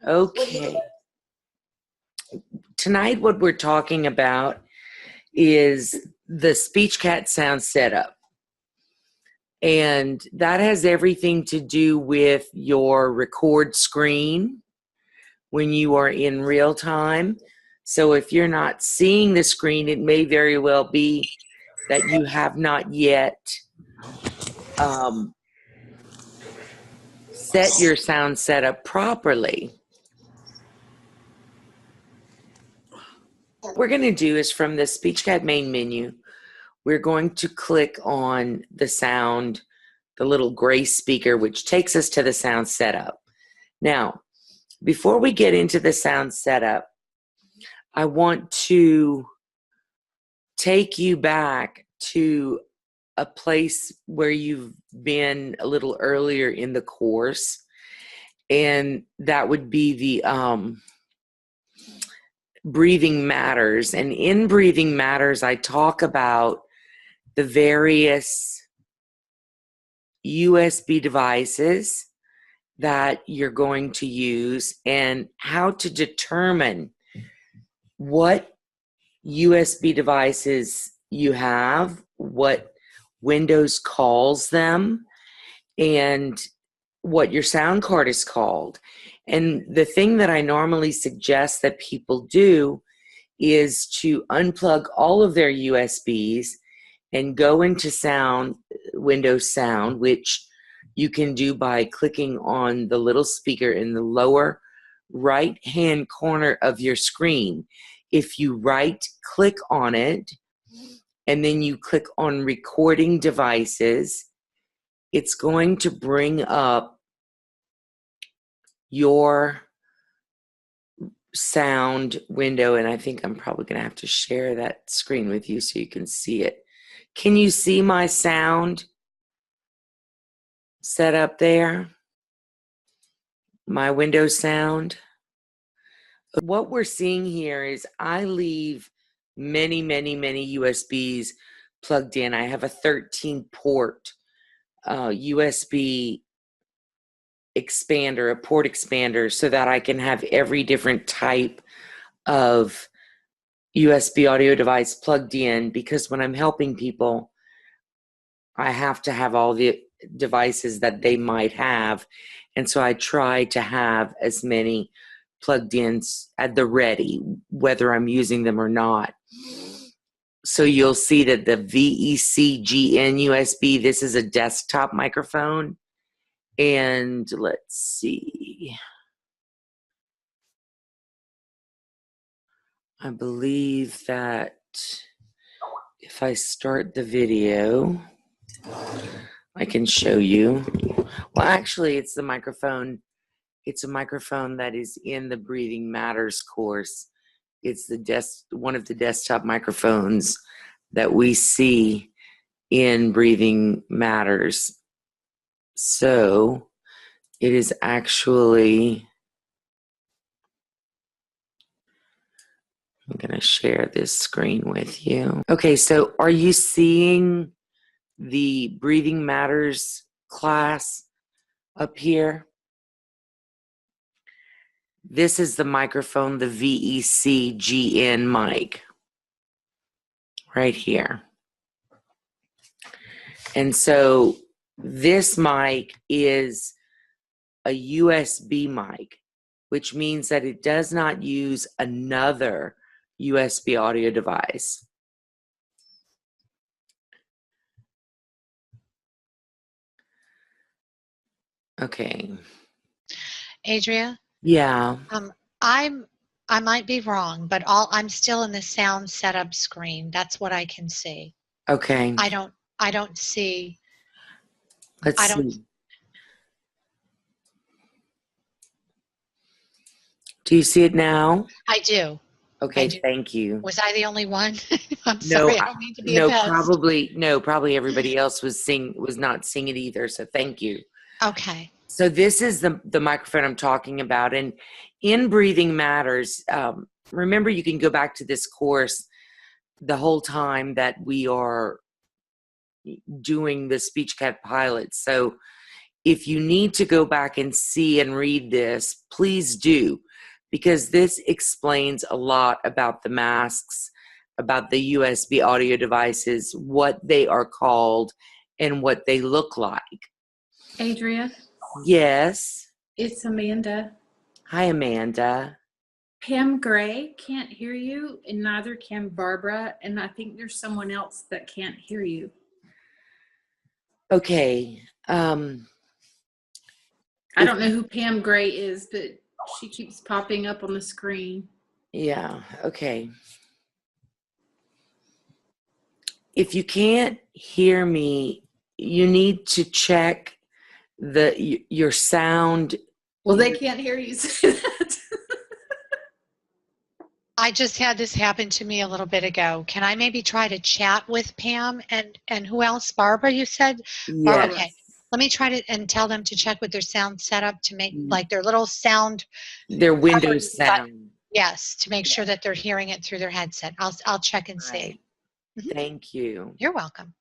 Okay. Tonight, what we're talking about is the SpeechCAT sound setup. And that has everything to do with your record screen when you are in real time. So if you're not seeing the screen, it may very well be that you have not yet set your sound setup properly. What we're going to do is from the SpeechCAT main menu, we're going to click on the sound, the little gray speaker, which takes us to the sound setup. Now, before we get into the sound setup, I want to take you back to a place where you've been a little earlier in the course, and that would be the Breathing Matters. And in Breathing Matters, I talk about the various USB devices that you're going to use and how to determine what USB devices you have, what Windows calls them, and what your sound card is called. And the thing that I normally suggest that people do is to unplug all of their USBs and go into Windows Sound, which you can do by clicking on the little speaker in the lower right-hand corner of your screen. If you right-click on it, and then you click on Recording Devices, it's going to bring up your sound window, and I think I'm probably going to have to share that screen with you so you can see it. Can you see my sound set up there? My Windows sound? What we're seeing here is I leave many USBs plugged in. I have a 13-port USB expander, a port expander, so that I can have every different type of USB audio device plugged in, because when I'm helping people, I have to have all the devices that they might have. And so I try to have as many plugged in at the ready, whether I'm using them or not. So you'll see that the VEC-GN USB, this is a desktop microphone. And let's see. I believe that if I start the video, I can show you. Well, actually, it's the microphone. It's a microphone that is in the Breathing Matters course. It's one of the desktop microphones that we see in Breathing Matters. So it is actually, I'm going to share this screen with you. Okay, so are you seeing the Breathing Matters class up here? This is the microphone, the VEC-GN mic, right here. And so this mic is a USB mic, which means that it does not use another USB audio device. Okay. Adria? Yeah. I might be wrong, but I'm still in the sound setup screen. That's what I can see. Okay. I don't see. Let's see. Do you see it now? I do. Okay, thank you. Was I the only one? I'm sorry, I don't mean to be a pest. Probably everybody else was not seeing it either, so thank you. Okay. So this is the microphone I'm talking about, and in Breathing Matters, remember, you can go back to this course the whole time that we are doing the SpeechCAT pilot. So if you need to go back and see and read this, please do, because this explains a lot about the masks, about the USB audio devices, what they are called, and what they look like. Adria, Yes. it's Amanda. Hi, Amanda. Pam Gray can't hear you, and neither can Barbara, and I think there's someone else that can't hear you. Okay. I don't know who Pam Gray is, but she keeps popping up on the screen. Yeah, okay. If you can't hear me, you need to check your sound. Well, they can't hear you say that. I just had this happen to me a little bit ago. Can I maybe try to chat with Pam and who else? Barbara, you said? Yeah. Okay. Let me try to and tell them to check with their sound setup to make like their little sound. Their Windows sound. Yes, to make sure that they're hearing it through their headset. I'll check and see. Right. Thank you. You're welcome.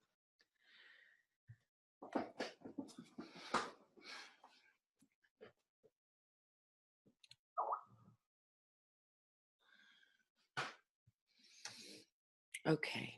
Okay.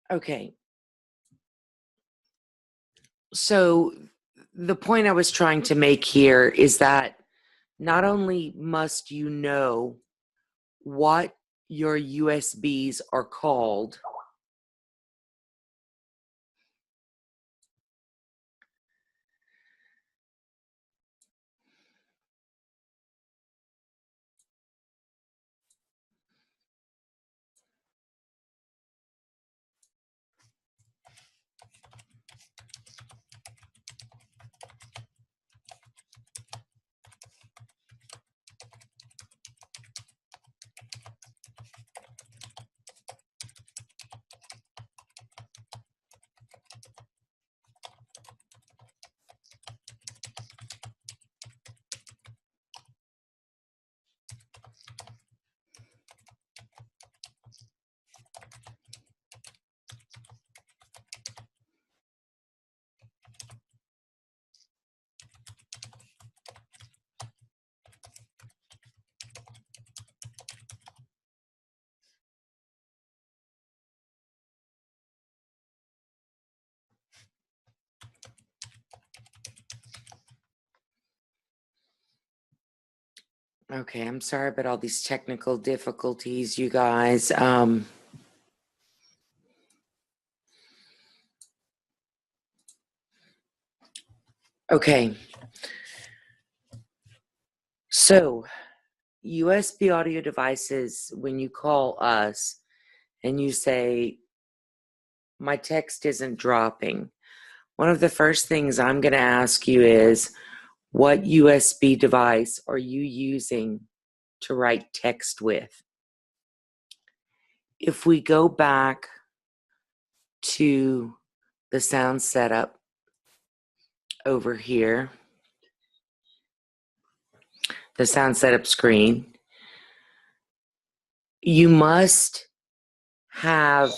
Okay. So the point I was trying to make here is that not only must you know what your USBs are called, okay, I'm sorry about all these technical difficulties, you guys. Okay. So, USB audio devices, when you call us and you say, my text isn't dropping, one of the first things I'm going to ask you is, what USB device are you using to write text with? If we go back to the sound setup over here, the sound setup screen, you must have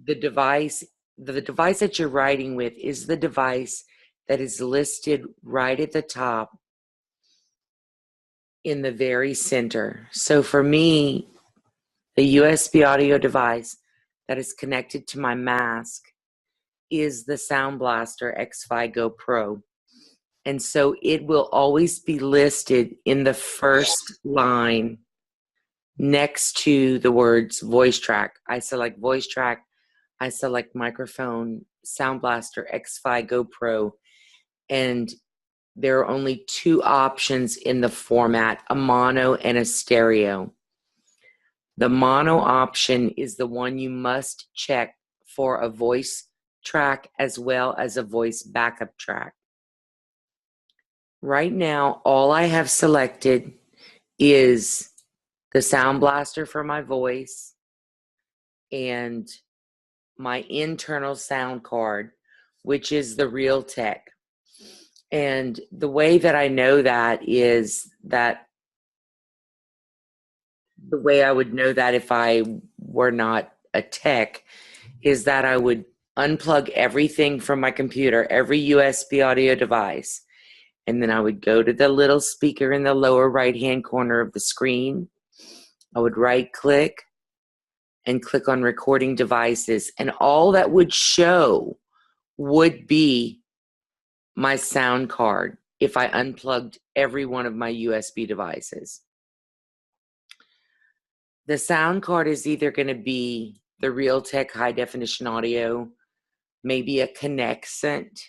the device that you're writing with is the device that is listed right at the top in the very center. So for me, the USB audio device that is connected to my mask is the Sound Blaster X5 Go Pro. And so it will always be listed in the first line next to the words voice track. I select voice track, I select microphone, Sound Blaster X5 Go Pro, and there are only two options in the format, a mono and a stereo. The mono option is the one you must check for a voice track as well as a voice backup track. Right now, all I have selected is the Sound Blaster for my voice and my internal sound card, which is the Realtek. And the way that I know that is that the way I would know that if I were not a tech is that I would unplug everything from my computer, every USB audio device, and then I would go to the little speaker in the lower right-hand corner of the screen. I would right-click and click on recording devices, and all that would show would be my sound card if I unplugged every one of my USB devices. The sound card is either going to be the Realtek high definition audio, maybe a Connexent,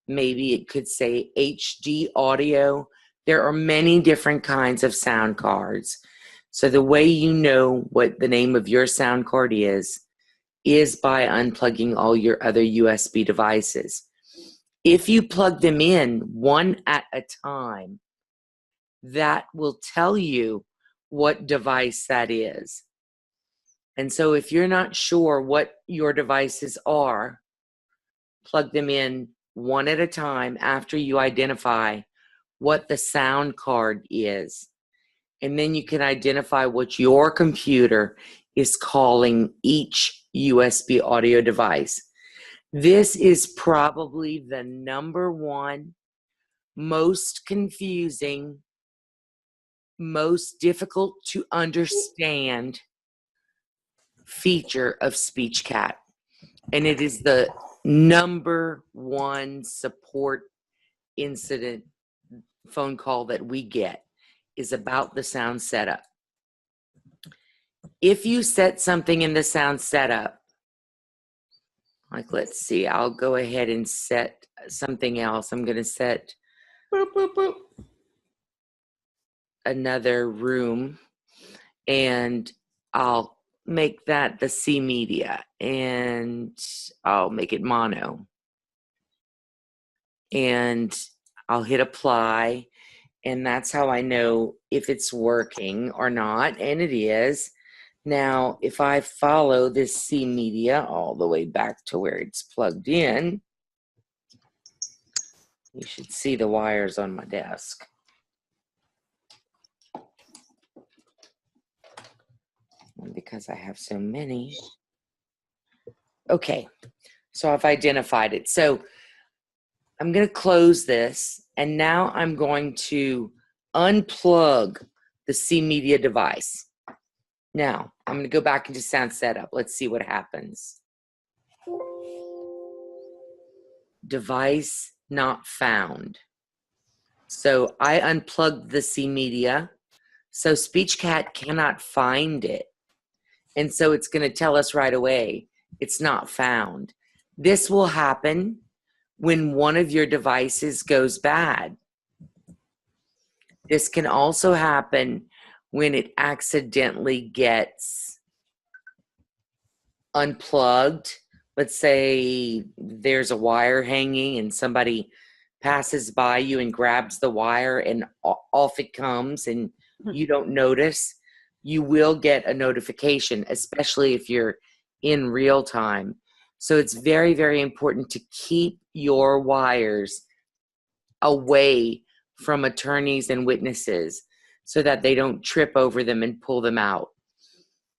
maybe it could say HD audio. There are many different kinds of sound cards. So the way you know what the name of your sound card is by unplugging all your other USB devices. If you plug them in one at a time, that will tell you what device that is. And so if you're not sure what your devices are, plug them in one at a time after you identify what the sound card is. And then you can identify what your computer is calling each USB audio device. This is probably the number one most confusing, most difficult to understand feature of SpeechCAT. And it is the number one support incident phone call that we get is about the sound setup. If you set something in the sound setup, like let's see, I'll go ahead and set something else. I'm going to set boop, boop, boop, another room, and I'll make that the C media, and I'll make it mono. And I'll hit apply, and that's how I know if it's working or not, and it is. Now, if I follow this C media all the way back to where it's plugged in, you should see the wires on my desk. And because I have so many. Okay, so I've identified it. So I'm going to close this, and now I'm going to unplug the C media device. Now, I'm going to go back into sound setup. Let's see what happens. Device not found. So I unplugged the C media. So SpeechCAT cannot find it. And so it's going to tell us right away, it's not found. This will happen when one of your devices goes bad. This can also happen when it accidentally gets unplugged. Let's say there's a wire hanging and somebody passes by you and grabs the wire and off it comes and you don't notice. You will get a notification, especially if you're in real time. So it's very, very important to keep your wires away from attorneys and witnesses so that they don't trip over them and pull them out.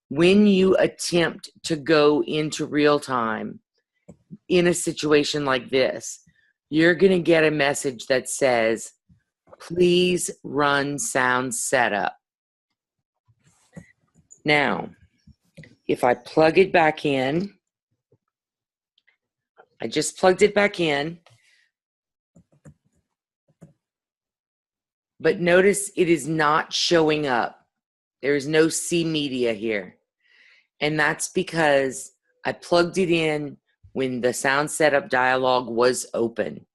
When you attempt to go into real time in a situation like this, you're going to get a message that says, please run sound setup. Now, if I plug it back in, I just plugged it back in, but notice it is not showing up. There is no C media here. And that's because I plugged it in when the sound setup dialog was open.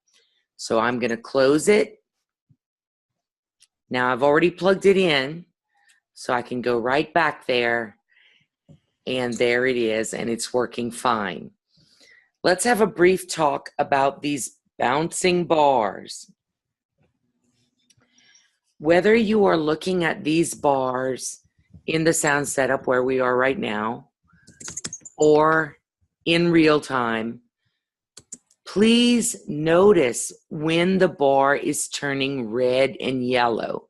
So I'm going to close it Now I've already plugged it in, so I can go right back there, and there it is, and it's working fine. Let's have a brief talk about these bouncing bars. Whether you are looking at these bars in the sound setup where we are right now, or in real time, please notice when the bar is turning red and yellow,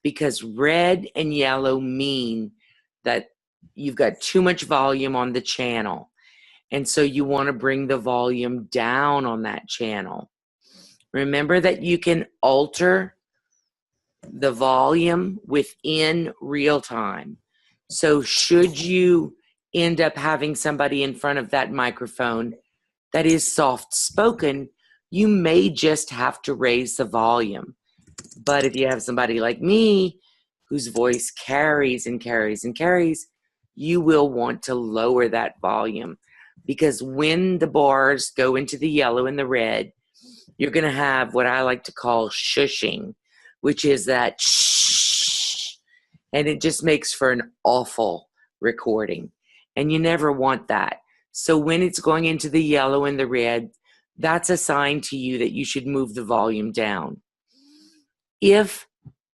because red and yellow mean that you've got too much volume on the channel. And so you want to bring the volume down on that channel. Remember that you can alter the volume within real time. So should you end up having somebody in front of that microphone that is soft spoken, you may just have to raise the volume. But if you have somebody like me whose voice carries and carries and carries, you will want to lower that volume, because when the bars go into the yellow and the red, you're going to have what I like to call shushing, which is that shh, and it just makes for an awful recording, and you never want that. So when it's going into the yellow and the red, that's a sign to you that you should move the volume down. If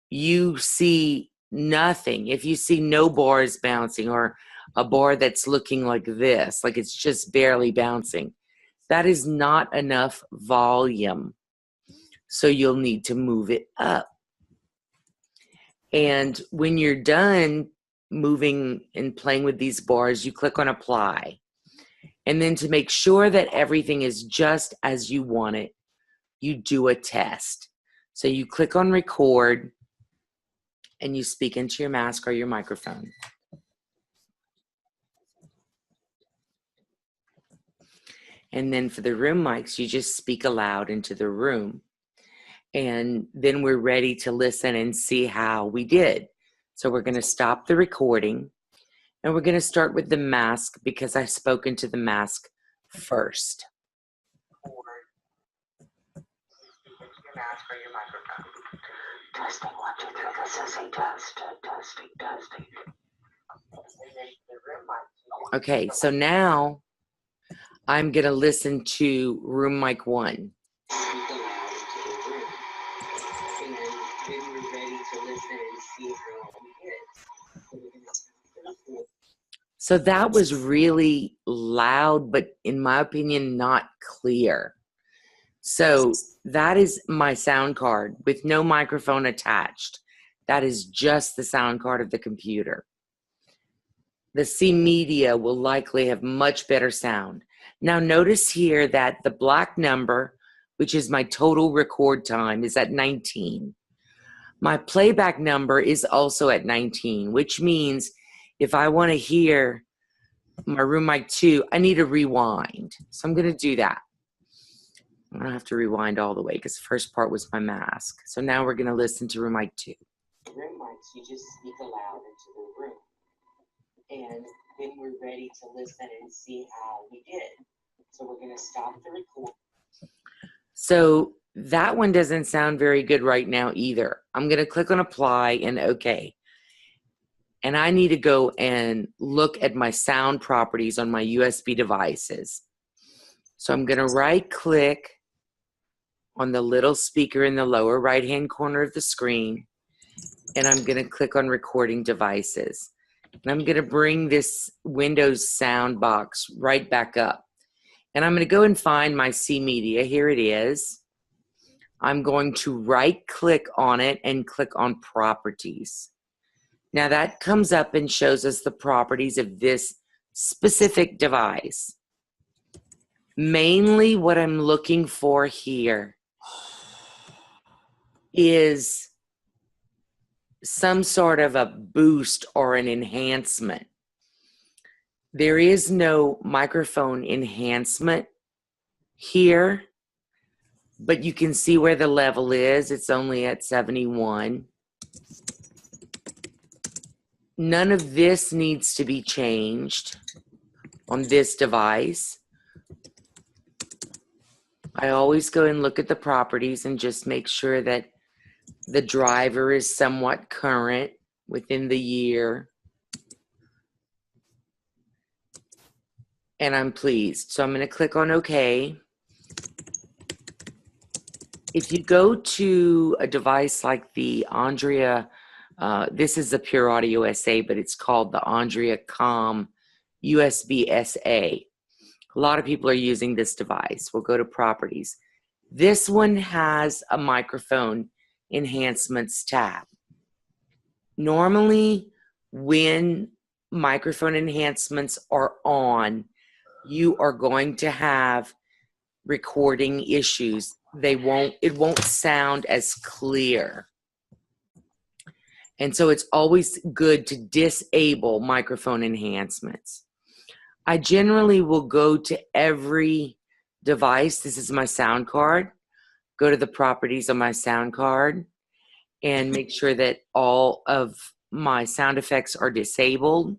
you see nothing, if you see no bars bouncing, or a bar that's looking like this, like it's just barely bouncing, that is not enough volume. So you'll need to move it up. And when you're done moving and playing with these bars, you click on apply. And then to make sure that everything is just as you want it, you do a test. So you click on record and you speak into your mask or your microphone. And then for the room mics, you just speak aloud into the room. And then we're ready to listen and see how we did. So we're going to stop the recording, and we're going to start with the mask, because I spoke into the mask first. Testing 1, 2, 3. This is a test. Testing. Okay, so now I'm going to listen to room mic 1. So that was really loud, but in my opinion, not clear. So that is my sound card with no microphone attached. That is just the sound card of the computer. The C media will likely have much better sound. Now notice here that the black number, which is my total record time, is at 19. My playback number is also at 19, which means if I want to hear my room mic 2, I need to rewind. So I'm going to do that. I don't have to rewind all the way because the first part was my mask. So now we're going to listen to room mic 2. Room mics, you just speak aloud into the room. And then we're ready to listen and see how we did. So we're going to stop the record. So that one doesn't sound very good right now either. I'm going to click on apply and OK. And I need to go and look at my sound properties on my USB devices. So I'm going to right click on the little speaker in the lower right hand corner of the screen, and I'm going to click on recording devices. And I'm going to bring this Windows sound box right back up. And I'm going to go and find my C media. Here it is. I'm going to right click on it and click on properties. Now that comes up and shows us the properties of this specific device. Mainly what I'm looking for here is some sort of a boost or an enhancement. There is no microphone enhancement here, but you can see where the level is. It's only at 71. None of this needs to be changed on this device. I always go and look at the properties and just make sure that The driver is somewhat current within the year. And I'm pleased. So I'm going to click on OK. If you go to a device like the Andrea, this is a Pure Audio SA, but it's called the Andrea Com USB SA. A lot of people are using this device. We'll go to Properties. This one has a microphone enhancements tab. Normally, when microphone enhancements are on, you are going to have recording issues. It won't sound as clear. And so it's always good to disable microphone enhancements. I generally will go to every device. This is my sound card. Go to the properties on my sound card and make sure that all of my sound effects are disabled.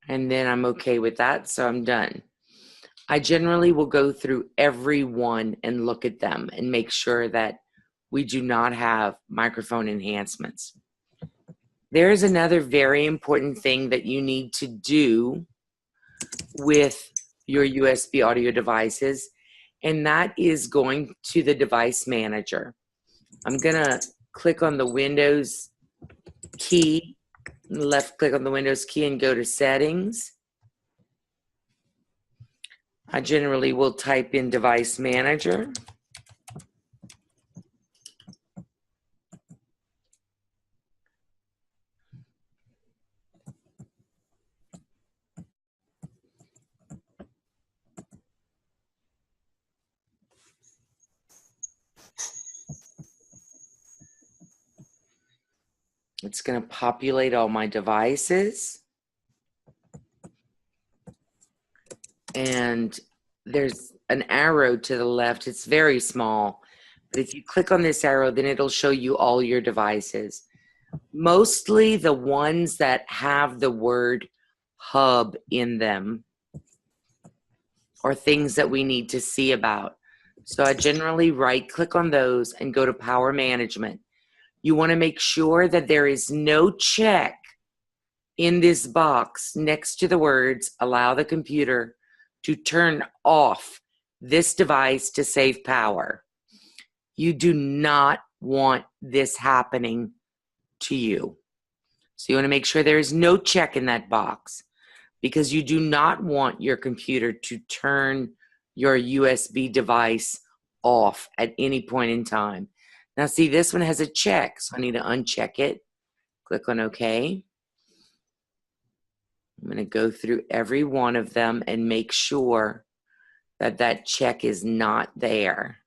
And then I'm okay with that, so I'm done. I generally will go through every one and look at them and make sure that we do not have microphone enhancements. There is another very important thing that you need to do with your USB audio devices, and that is going to the device manager. I'm gonna click on the Windows key, left click on the Windows key and go to Settings. I generally will type in Device Manager. It's going to populate all my devices. And there's an arrow to the left. It's very small. But if you click on this arrow, then it'll show you all your devices. Mostly the ones that have the word hub in them are things that we need to see about. So I generally right click on those and go to Power Management. You want to make sure that there is no check in this box next to the words, allow the computer to turn off this device to save power. You do not want this happening to you. So you want to make sure there is no check in that box because you do not want your computer to turn your USB device off at any point in time. Now see, this one has a check, so I need to uncheck it. Click on OK. I'm going to go through every one of them and make sure that that check is not there.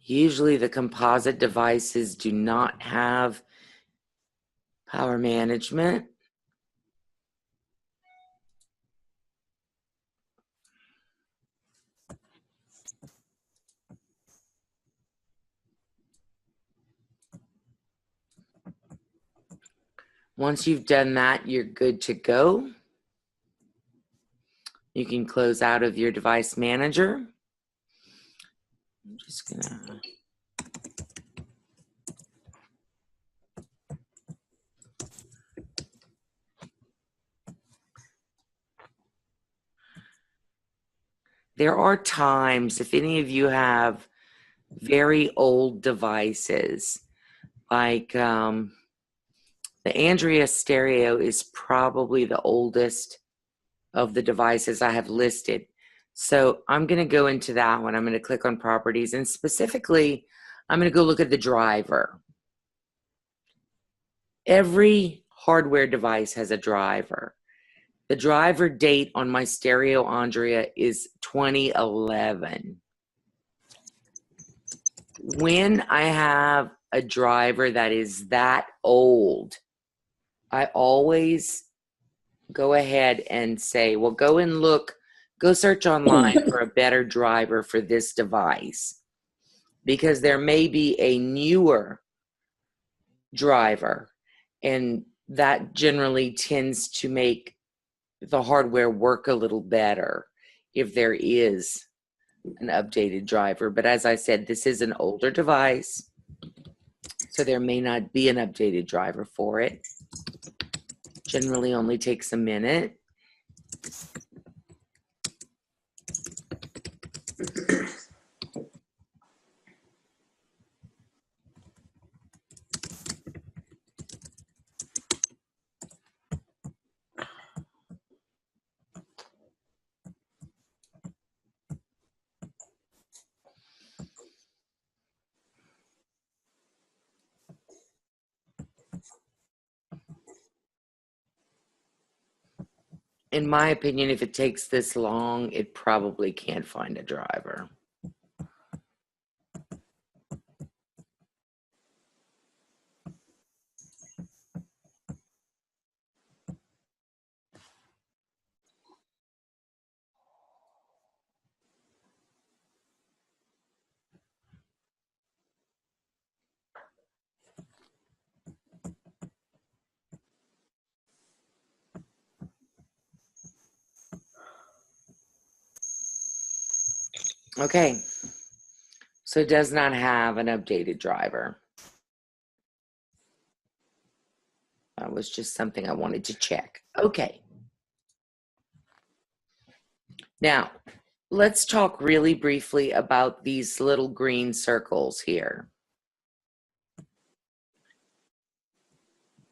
Usually the composite devices do not have power management. Once you've done that, you're good to go. You can close out of your device manager. I'm just gonna... There are times, if any of you have very old devices, like the Andrea Stereo is probably the oldest of the devices I have listed. So I'm going to go into that one. I'm going to click on Properties, and specifically, I'm going to go look at the driver. Every hardware device has a driver. The driver date on my Stereo Andrea is 2011. When I have a driver that is that old, I always go ahead and say, well, go and look, go search online for a better driver for this device, because there may be a newer driver, and that generally tends to make the hardware work a little better if there is an updated driver. But as I said, this is an older device, so there may not be an updated driver for it. Generally only takes a minute. In my opinion, if it takes this long, it probably can't find a driver. Okay, so it does not have an updated driver. That was just something I wanted to check. Okay. Now, let's talk really briefly about these little green circles here.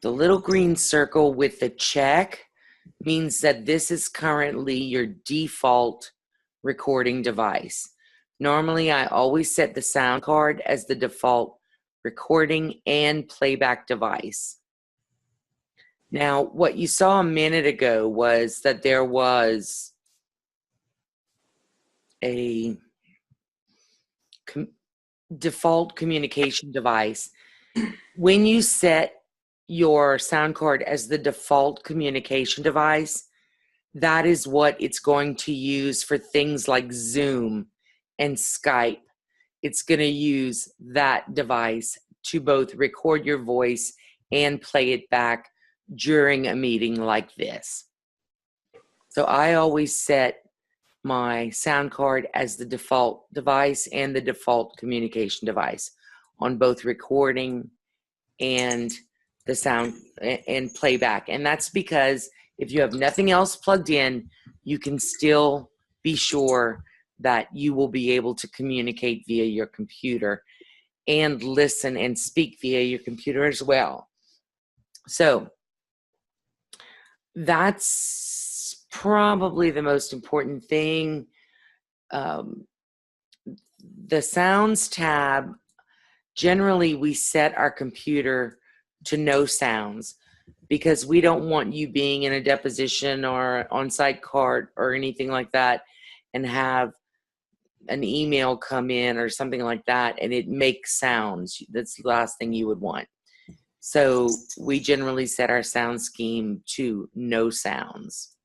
The little green circle with the check means that this is currently your default recording device. Normally, I always set the sound card as the default recording and playback device. Now, what you saw a minute ago was that there was a default communication device. When you set your sound card as the default communication device, that is what it's going to use for things like Zoom and Skype. It's going to use that device to both record your voice and play it back during a meeting like this. So I always set my sound card as the default device and the default communication device on both recording and the sound and playback. And that's because if you have nothing else plugged in, you can still be sure that you will be able to communicate via your computer and listen and speak via your computer as well. So that's probably the most important thing. The sounds tab, generally we set our computer to no sounds because we don't want you being in a deposition or on-site cart or anything like that and have an email come in or something like that and it makes sounds. That's the last thing you would want. So we generally set our sound scheme to no sounds.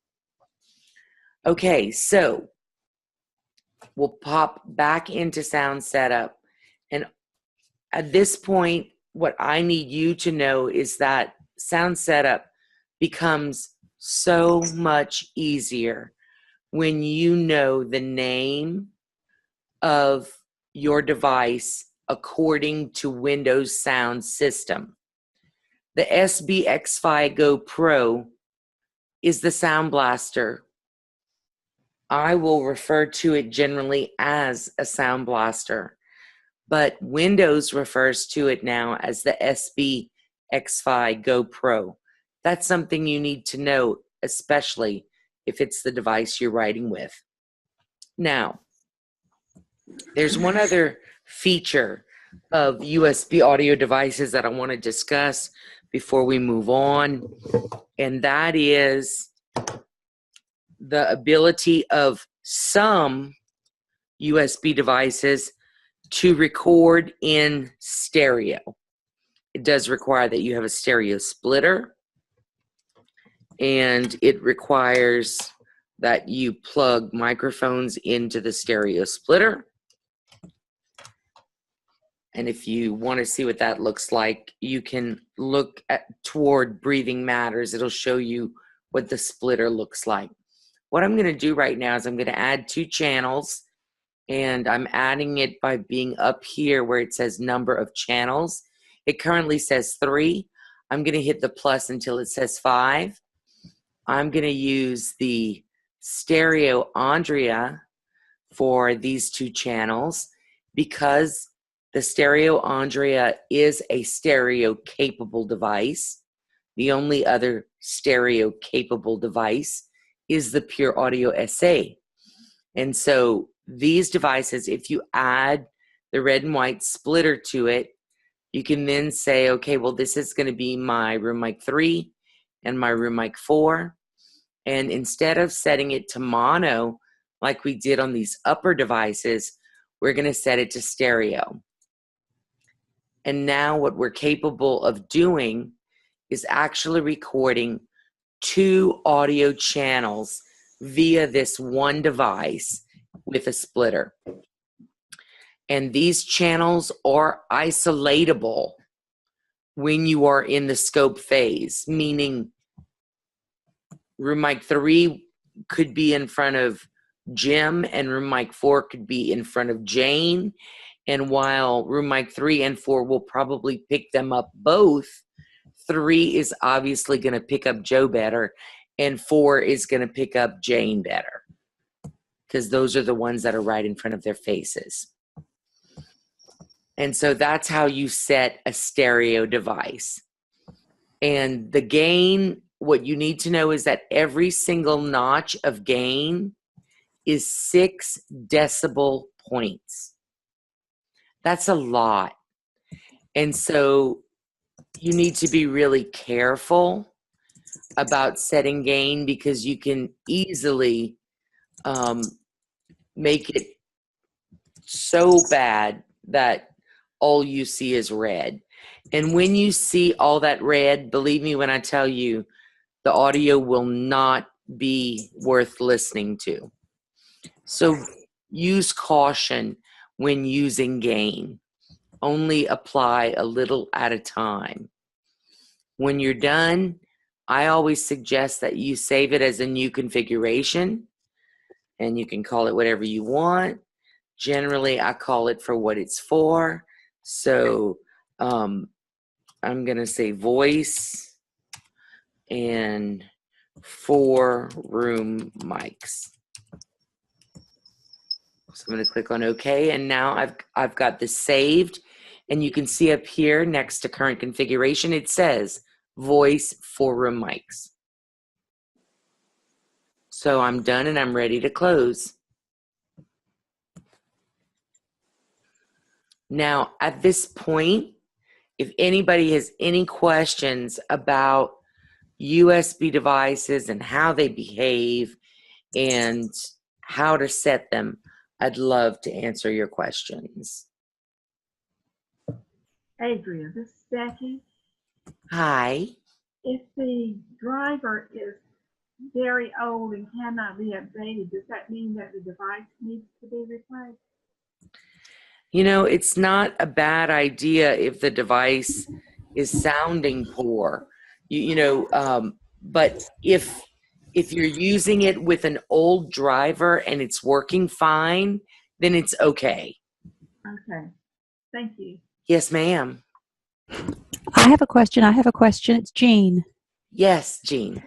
Okay, so we'll pop back into sound setup. And at this point, what I need you to know is that sound setup becomes so much easier when you know the name of your device according to Windows Sound System. The SBX5 Go Pro is the Sound Blaster. I will refer to it generally as a Sound Blaster, but Windows refers to it now as the SBX5 Go Pro. That's something you need to know, especially if it's the device you're writing with. Now, there's one other feature of USB audio devices that I want to discuss before we move on, and that is the ability of some USB devices to record in stereo. It does require that you have a stereo splitter, and it requires that you plug microphones into the stereo splitter. And if you want to see what that looks like, you can look toward Breathing Matters. It'll show you what the splitter looks like. What I'm going to do right now is I'm going to add 2 channels, and I'm adding it by being up here where it says number of channels. It currently says 3. I'm going to hit the plus until it says 5. I'm going to use the stereo Andrea for these 2 channels because the stereo Andrea is a stereo capable device. The only other stereo capable device is the Pure Audio SA. And so these devices, if you add the red and white splitter to it, you can then say, okay, well, this is going to be my room mic 3 and my room mic 4. And instead of setting it to mono, like we did on these upper devices, we're going to set it to stereo. And now what we're capable of doing is actually recording 2 audio channels via this one device with a splitter. And these channels are isolatable when you are in the scope phase, meaning room mic 3 could be in front of Jim and room mic 4 could be in front of Jane. And while room mic 3 and 4 will probably pick them up both, 3 is obviously going to pick up Joe better, and 4 is going to pick up Jane better, because those are the ones that are right in front of their faces. And so that's how you set a stereo device. And the gain, what you need to know is that every single notch of gain is 6 decibel points. That's a lot. And so you need to be really careful about setting gain, because you can easily make it so bad that all you see is red. And when you see all that red, believe me when I tell you, the audio will not be worth listening to. So use caution when using gain. Only apply a little at a time. When you're done, I always suggest that you save it as a new configuration, and you can call it whatever you want. Generally, I call it for what it's for. So I'm going to say voice and 4 room mics. So I'm going to click on OK, and now I've got this saved, and you can see up here next to current configuration, it says voice 4 room mics. So I'm done and I'm ready to close. Now, at this point, if anybody has any questions about USB devices and how they behave and how to set them, I'd love to answer your questions. Adrian, this is Becky. Hi. If the driver is very old and cannot be updated, does that mean that the device needs to be replaced? You know, it's not a bad idea if the device is sounding poor. But if you're using it with an old driver and it's working fine, then it's okay. Okay, thank you. Yes, ma'am. I have a question. It's Jean. Yes, Jean.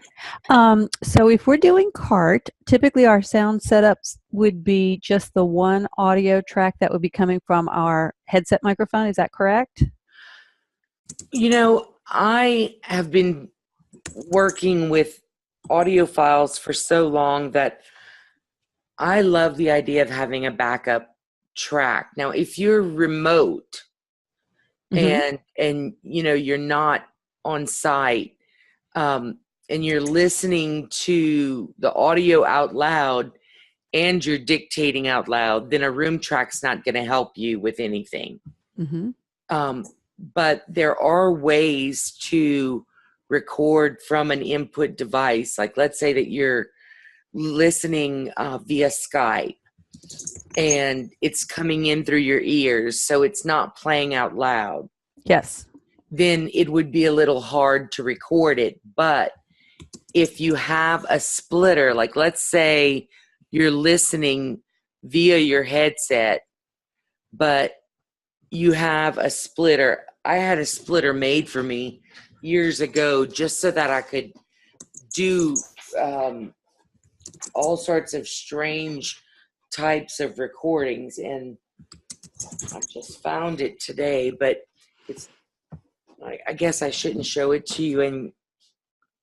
So if we're doing CART, typically our sound setups would be just the one audio track that would be coming from our headset microphone. Is that correct? You know, I have been working with audio files for so long that I love the idea of having a backup track. Now, if you're remote and you're not on site, and you're listening to the audio out loud and you're dictating out loud, then a room track's not going to help you with anything. But there are ways to record from an input device. Like, let's say that you're listening via Skype, and it's coming in through your ears, so it's not playing out loud, Yes. then it would be a little hard to record it. But if you have a splitter, like let's say you're listening via your headset, but you have a splitter. I had a splitter made for me years ago just so that I could do all sorts of strange types of recordings, and I just found it today, but it's, I guess I shouldn't show it to you, and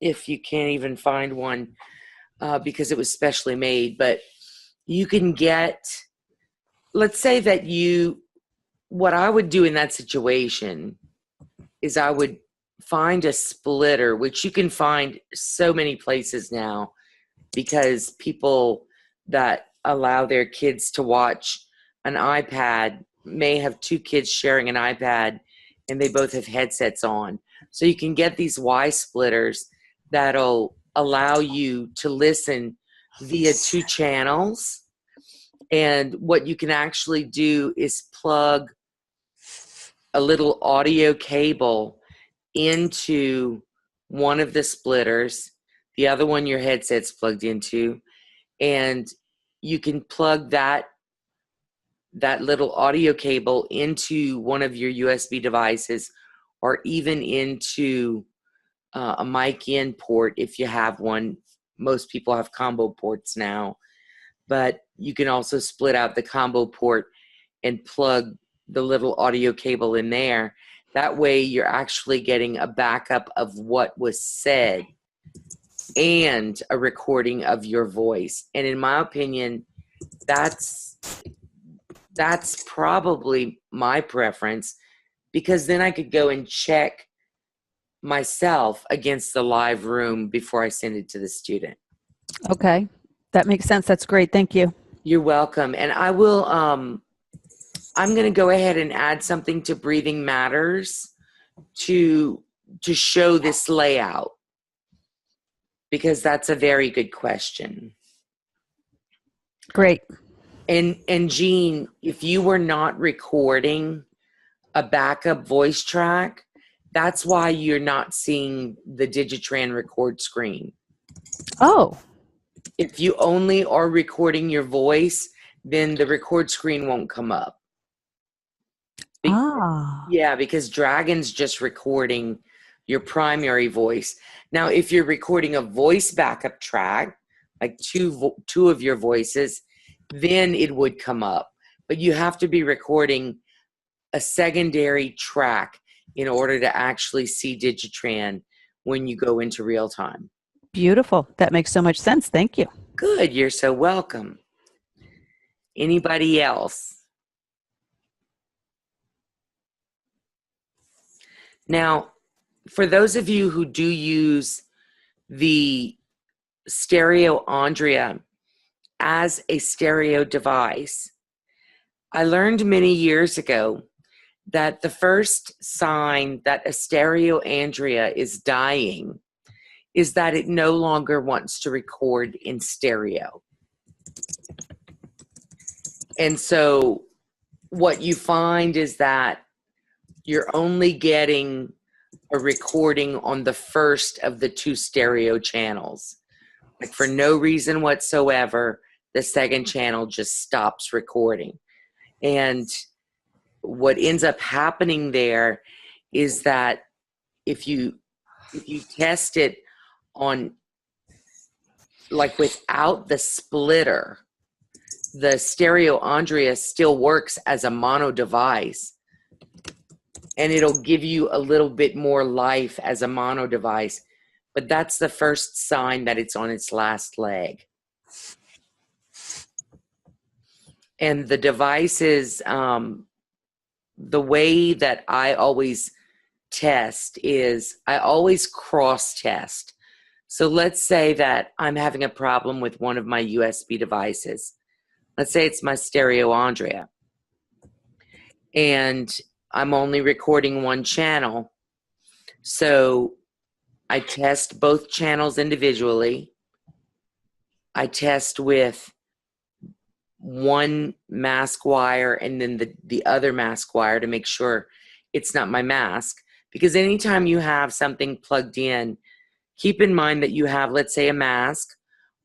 if you can't even find one because it was specially made. But you can get, let's say that what I would do in that situation is I would find a splitter, which you can find so many places now, because people that allow their kids to watch an iPad may have two kids sharing an iPad and they both have headsets on. So you can get these Y splitters that'll allow you to listen via two channels. And what you can actually do is plug a little audio cable into one of the splitters, the other one your headset's plugged into, and you can plug that little audio cable into one of your USB devices, or even into a mic in port if you have one. Most people have combo ports now, but you can also split out the combo port and plug the little audio cable in there. That way you're actually getting a backup of what was said and a recording of your voice. And in my opinion, that's probably my preference, because then I could go and check myself against the live room before I send it to the student. Okay. That makes sense. That's great. Thank you. You're welcome. And I will, I'm going to go ahead and add something to Breathing Matters to show this layout, because that's a very good question. Great. And Jean, if you were not recording a backup voice track, that's why you're not seeing the Digitran record screen. Oh. If you only are recording your voice, then the record screen won't come up. Yeah, because Dragon's just recording your primary voice. Now, if you're recording a voice backup track, like two of your voices, then it would come up. But you have to be recording a secondary track in order to actually see Digitran when you go into RealTime. Beautiful. That makes so much sense. Thank you. Good. You're so welcome. Anybody else? Now, for those of you who do use the Stereo Andrea as a stereo device, I learned many years ago that the first sign that a Stereo Andrea is dying is that it no longer wants to record in stereo. And so what you find is that you're only getting a recording on the first of the two stereo channels. Like, for no reason whatsoever, the second channel just stops recording. And what ends up happening there is that if you test it on, like, without the splitter, the Stereo Andrea still works as a mono device, and it'll give you a little bit more life as a mono device. But that's the first sign that it's on its last leg. And the devices, the way that I always test is I always cross test. So let's say that I'm having a problem with one of my USB devices. Let's say it's my Stereo Andrea, and I'm only recording one channel. So I test both channels individually. I test with one mask wire and then the other mask wire to make sure it's not my mask. Because anytime you have something plugged in, keep in mind that you have, let's say, a mask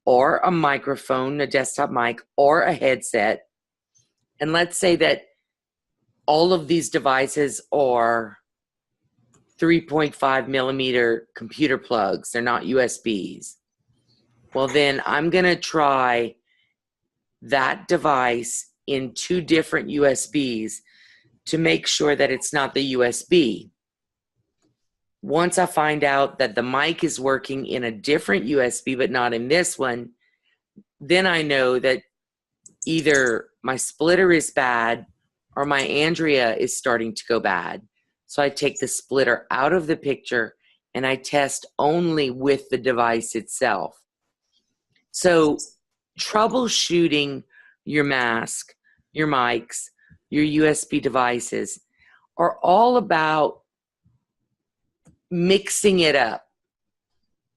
or a microphone, a desktop mic, or a headset. And let's say that all of these devices are 3.5 millimeter computer plugs. They're not USBs. Well, then I'm going to try that device in 2 different USBs to make sure that it's not the USB. Once I find out that the mic is working in a different USB but not in this one, then I know that either my splitter is bad or my Andrea is starting to go bad. So I take the splitter out of the picture and I test only with the device itself. So troubleshooting your mask, your mics, your USB devices are all about mixing it up.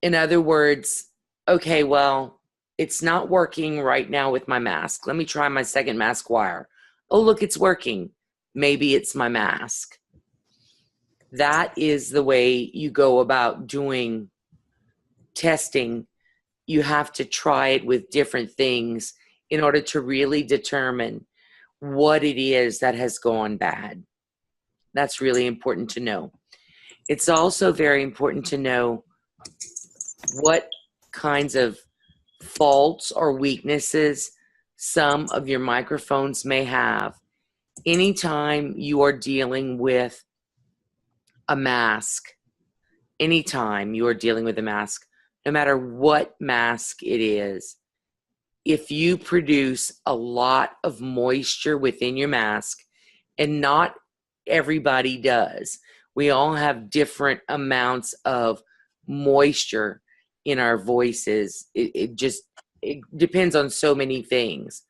In other words, okay, well, it's not working right now with my mask. Let me try my second mask wire. Oh, look, it's working. Maybe it's my mask. That is the way you go about doing testing. You have to try it with different things in order to really determine what it is that has gone bad. That's really important to know. It's also very important to know what kinds of faults or weaknesses some of your microphones may have. Anytime you are dealing with a mask, anytime you are dealing with a mask, no matter what mask it is, if you produce a lot of moisture within your mask, and not everybody does, we all have different amounts of moisture in our voices. It depends on so many things.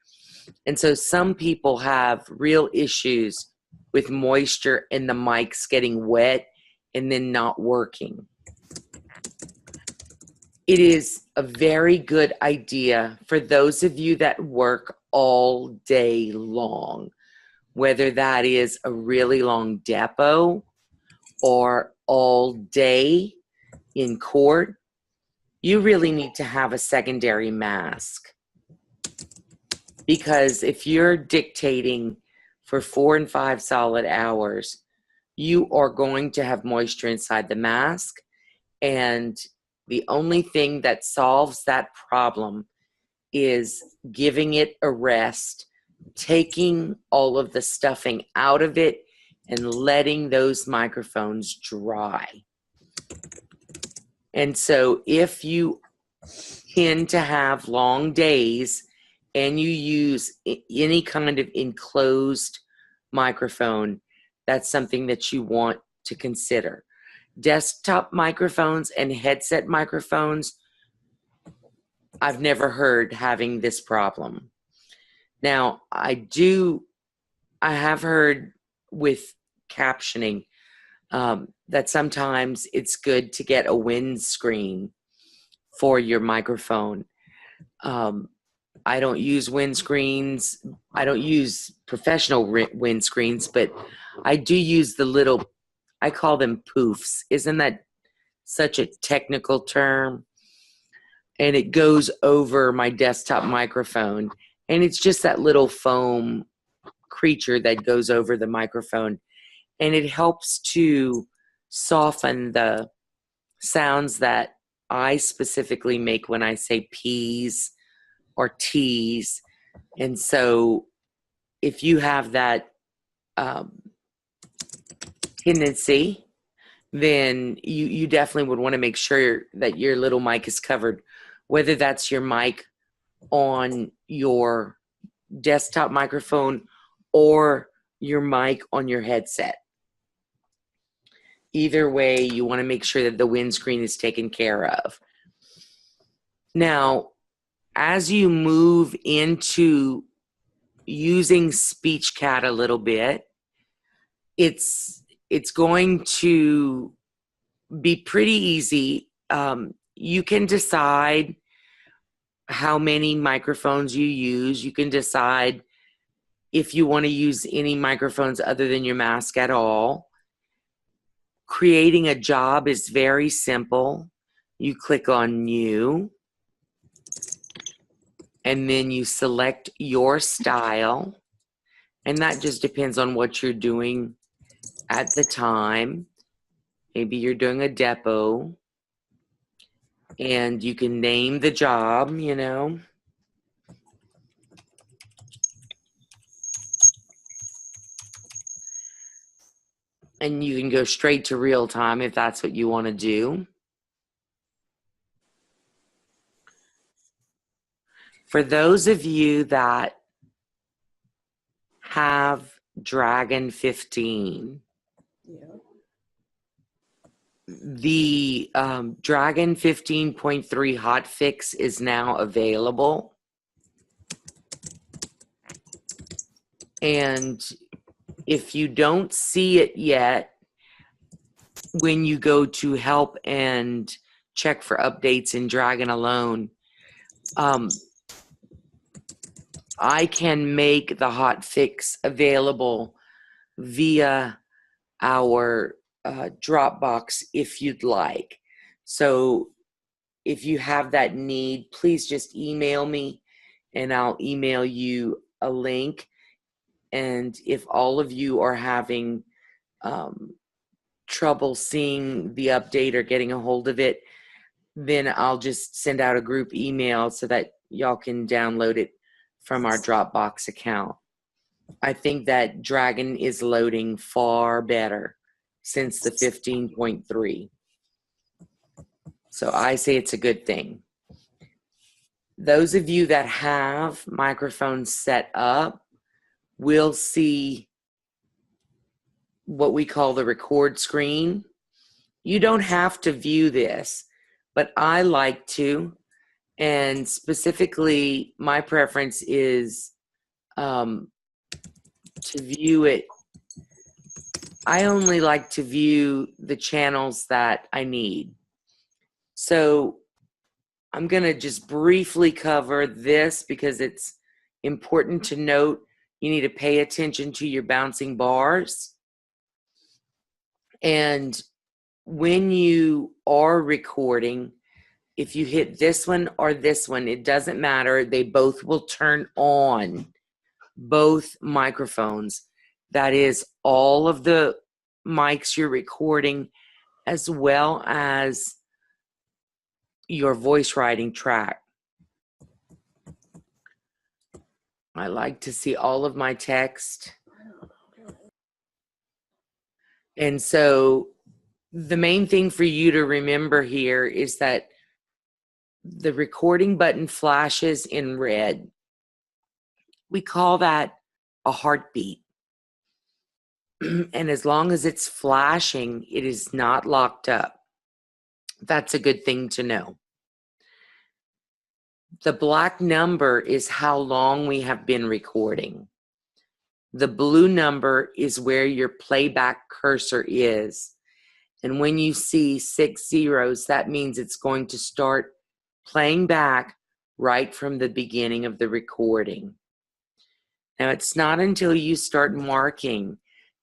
And so some people have real issues with moisture and the mics getting wet and then not working. It is a very good idea for those of you that work all day long, whether that is a really long depot or all day in court, you really need to have a secondary mask. Because if you're dictating for 4 and 5 solid hours, you are going to have moisture inside the mask. And the only thing that solves that problem is giving it a rest, taking all of the stuffing out of it, and letting those microphones dry. And so if you tend to have long days and you use any kind of enclosed microphone, that's something that you want to consider. Desktop microphones and headset microphones, I've never heard having this problem. Now, I have heard with captioning that sometimes it's good to get a windscreen for your microphone. I don't use windscreens. I don't use professional windscreens, but I do use the little, I call them poofs. Isn't that such a technical term? And it goes over my desktop microphone. And it's just that little foam creature that goes over the microphone. And it helps to soften the sounds that I specifically make when I say P's or T's. And so if you have that tendency, then you definitely would want to make sure that your little mic is covered, whether that's your mic on your desktop microphone or your mic on your headset. Either way, you want to make sure that the windscreen is taken care of. Now, as you move into using SpeechCAT a little bit, it's going to be pretty easy. You can decide how many microphones you use. You can decide if you want to use any microphones other than your mask at all. Creating a job is very simple. You click on New, and then you select your style, and that just depends on what you're doing at the time. Maybe you're doing a depot, and you can name the job, you know. And you can go straight to real time if that's what you want to do. For those of you that have Dragon 15, the Dragon 15.3 hotfix is now available. And if you don't see it yet, when you go to help and check for updates in Dragon alone, I can make the hotfix available via our Dropbox if you'd like. So if you have that need, please just email me and I'll email you a link. And if all of you are having trouble seeing the update or getting a hold of it, then I'll just send out a group email so that y'all can download it from our Dropbox account. I think that Dragon is loading far better since the 15.3. So I say it's a good thing. Those of you that have microphones set up will see what we call the record screen. You don't have to view this, but I like to. And specifically, my preference is to view it. I only like to view the channels that I need. So I'm going to just briefly cover this because it's important to note. You need to pay attention to your bouncing bars. And when you are recording, if you hit this one or this one, it doesn't matter. They both will turn on, both microphones. That is all of the mics you're recording, as well as your voice writing track. I like to see all of my text. And so the main thing for you to remember here is that the recording button flashes in red. We call that a heartbeat. And as long as it's flashing, it is not locked up. That's a good thing to know. The black number is how long we have been recording. The blue number is where your playback cursor is. And when you see 6 zeros, that means it's going to start playing back right from the beginning of the recording. Now, it's not until you start marking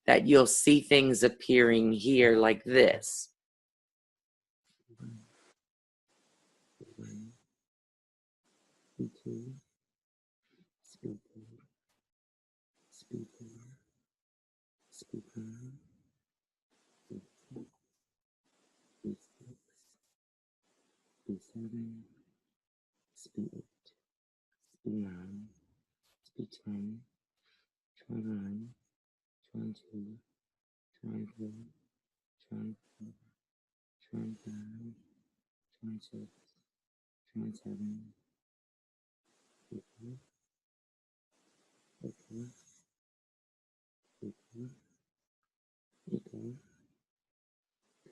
that you'll see things appearing here like this. B7, B8, B9, B10, try 9, try 2, try 3, try 4, try 5, try 6, try 7, B4, B4, B4, B4,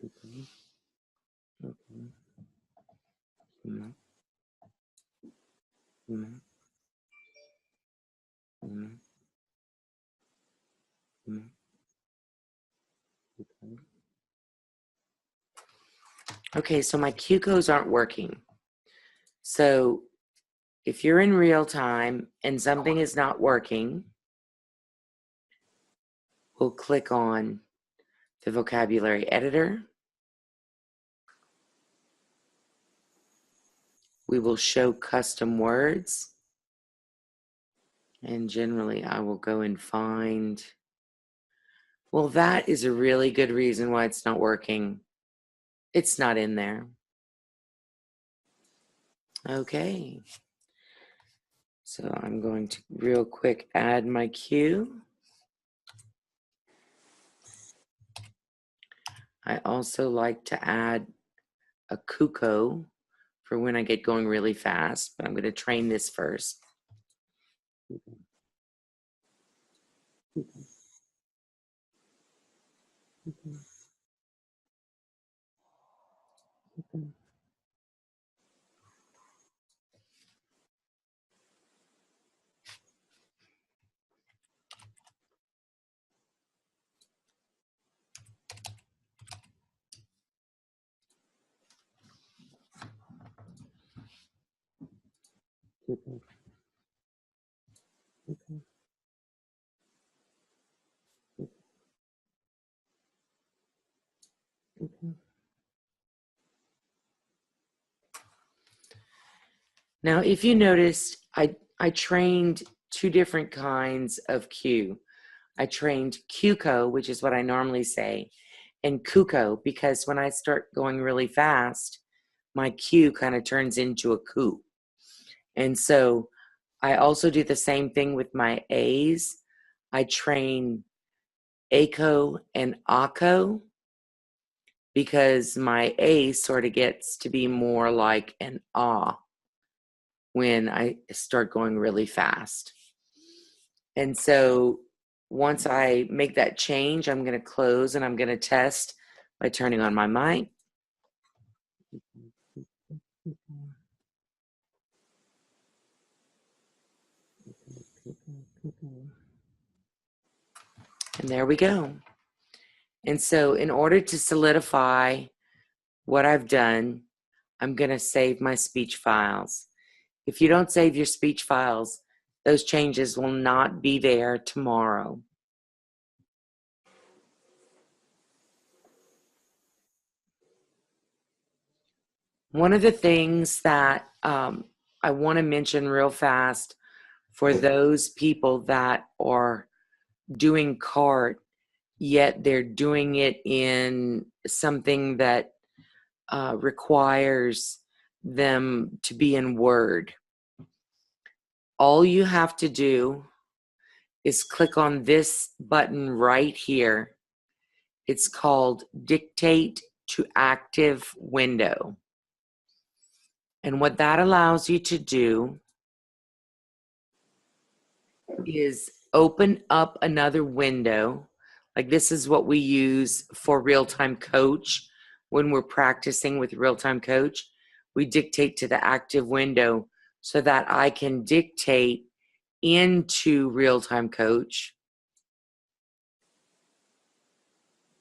B4, B4, Una, una, una, una, okay. Okay, so my cue codes aren't working. So if you're in real time and something is not working, we'll click on the vocabulary editor. We will show custom words. And generally, I will go and find, well, that is a really good reason why it's not working. It's not in there. Okay. So I'm going to real quick add my cue. I also like to add a cuckoo for when I get going really fast, but I'm going to train this first. Now, if you noticed, I trained two different kinds of cue. I trained Cuco, which is what I normally say, and Cuco, because when I start going really fast, my cue kind of turns into a coo. And so I also do the same thing with my A's. I train ACO and ACO because my A sort of gets to be more like an ah when I start going really fast. And so once I make that change, I'm going to close and I'm going to test by turning on my mic. And there we go. And so in order to solidify what I've done, I'm going to save my speech files. If you don't save your speech files, those changes will not be there tomorrow. One of the things that I want to mention real fast for those people that are doing CART, yet they're doing it in something that requires them to be in Word. All you have to do is click on this button right here. It's called Dictate to Active Window. And what that allows you to do is open up another window. Like this is what we use for RealTime Coach. When we're practicing with RealTime Coach, we dictate to the active window so that I can dictate into RealTime Coach.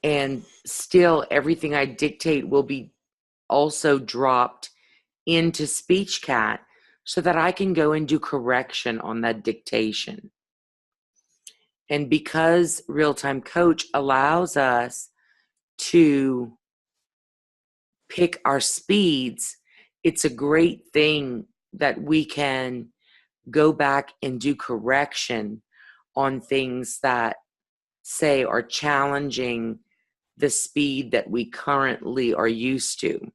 And still everything I dictate will be also dropped into SpeechCAT so that I can go and do correction on that dictation. And because RealTime Coach allows us to pick our speeds, it's a great thing that we can go back and do correction on things that, say, are challenging the speed that we currently are used to.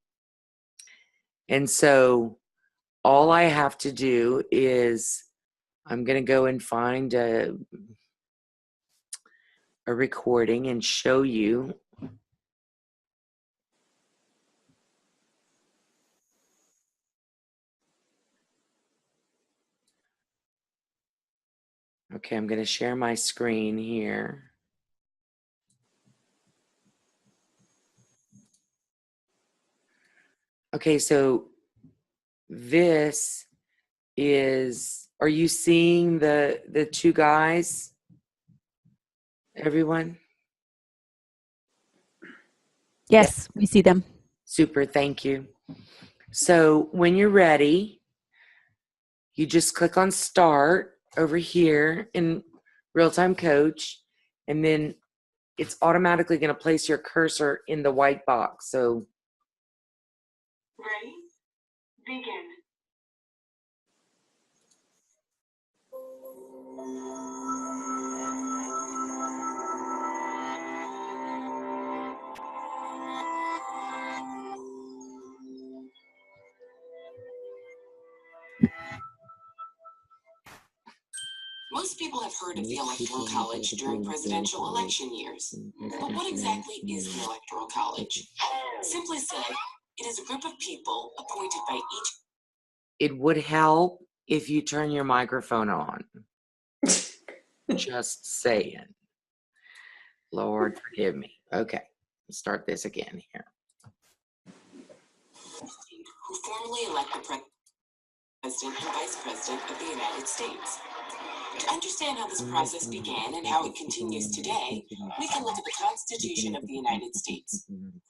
And so all I have to do is I'm going to go and find a recording and show you. Okay, I'm going to share my screen here. Okay, so this is, are you seeing the two guys? Everyone? Yes, we see them. Super, thank you. So when you're ready, you just click on Start over here in RealTime Coach, and then it's automatically going to place your cursor in the white box. So, ready? Begin. Most people have heard of the Electoral College during presidential election years. But what exactly is the Electoral College? Simply said, it is a group of people appointed by each. it would help if you turn your microphone on. Just saying. Lord, forgive me. Okay, let's start this again here. Who formally elect the President and Vice President of the United States. To understand how this process began and how it continues today, we can look at the Constitution of the United States.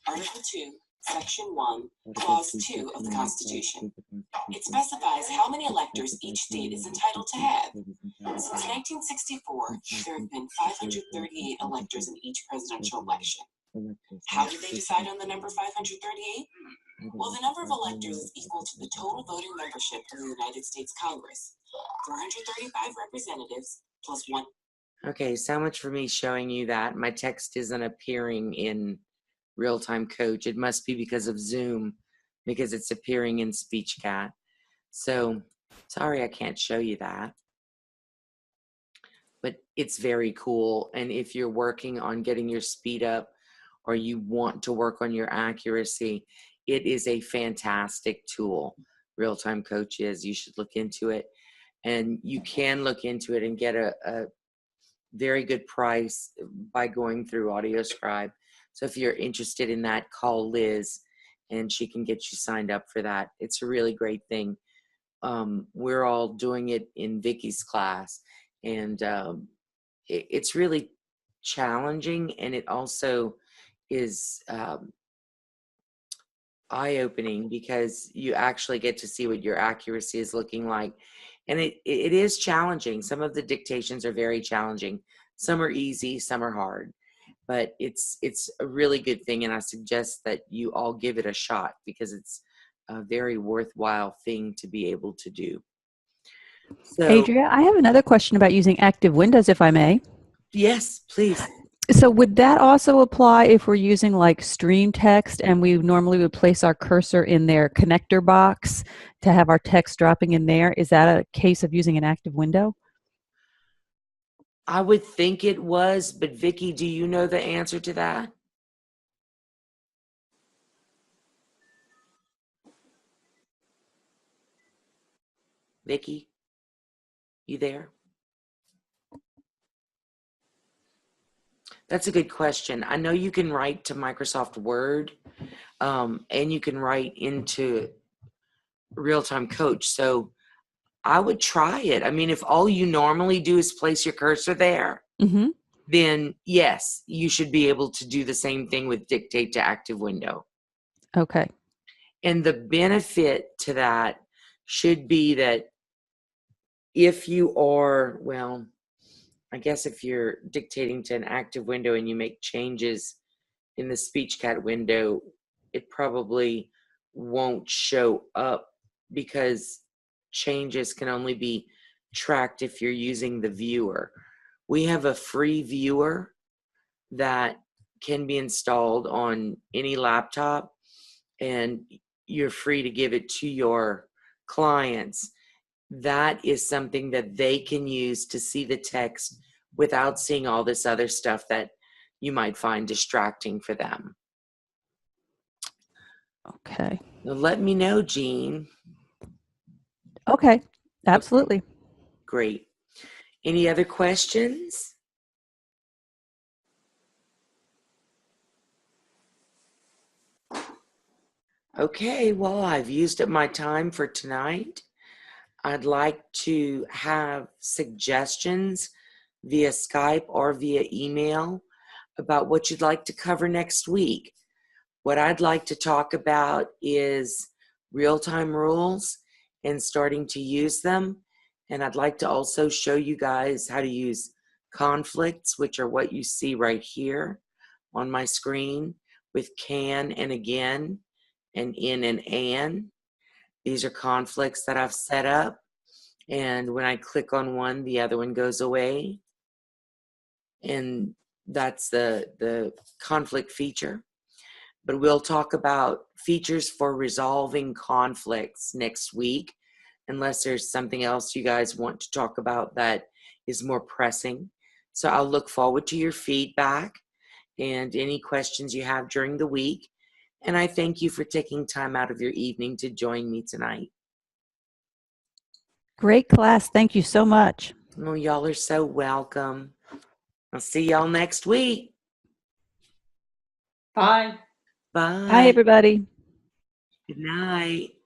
Article 2, Section 1, Clause 2 of the Constitution. It specifies how many electors each state is entitled to have. Since 1964, there have been 538 electors in each presidential election. How did they decide on the number 538? Well, the number of electors is equal to the total voting membership of the United States Congress. 435 representatives plus one. Okay, so much for me showing you that. My text isn't appearing in RealTime Coach. It must be because of Zoom, because it's appearing in SpeechCAT. So, sorry I can't show you that. But it's very cool. And if you're working on getting your speed up or you want to work on your accuracy, it is a fantastic tool. RealTime Coach is. You should look into it. And you can look into it and get a very good price by going through AudioScribe. So if you're interested in that, call Liz and she can get you signed up for that. It's a really great thing. We're all doing it in Vicky's class, and it's really challenging, and it also is eye-opening because you actually get to see what your accuracy is looking like. And it is challenging. Some of the dictations are very challenging. Some are easy, some are hard. But it's a really good thing, and I suggest that you all give it a shot because it's a very worthwhile thing to be able to do. So, Adria, I have another question about using active windows, if I may. yes, please. So would that also apply if we're using like stream text and we normally would place our cursor in their connector box to have our text dropping in there? Is that a case of using an active window? I would think it was, but Vicky, do you know the answer to that? Vicky, you there? That's a good question. I know you can write to Microsoft Word, and you can write into RealTime Coach. So I would try it. I mean, if all you normally do is place your cursor there, Mm-hmm. then yes, you should be able to do the same thing with Dictate to Active Window. Okay. And the benefit to that should be that if you are, well, I guess if you're dictating to an active window and you make changes in the SpeechCAT window, it probably won't show up because changes can only be tracked if you're using the viewer. We have a free viewer that can be installed on any laptop, and you're free to give it to your clients. That is something that they can use to see the text without seeing all this other stuff that you might find distracting for them. Okay. Now let me know, Jean. Okay. Absolutely. Great. Any other questions? Okay, well, I've used up my time for tonight. I'd like to have suggestions via Skype or via email about what you'd like to cover next week. What I'd like to talk about is real-time rules and starting to use them. And I'd like to also show you guys how to use conflicts, which are what you see right here on my screen with can and again and in and an. These are conflicts that I've set up. And when I click on one, the other one goes away. And that's the conflict feature. But we'll talk about features for resolving conflicts next week, unless there's something else you guys want to talk about that is more pressing. So I'll look forward to your feedback and any questions you have during the week. And I thank you for taking time out of your evening to join me tonight. Great class. Thank you so much. Oh, y'all are so welcome. I'll see y'all next week. Bye. Bye. Bye, everybody. Good night.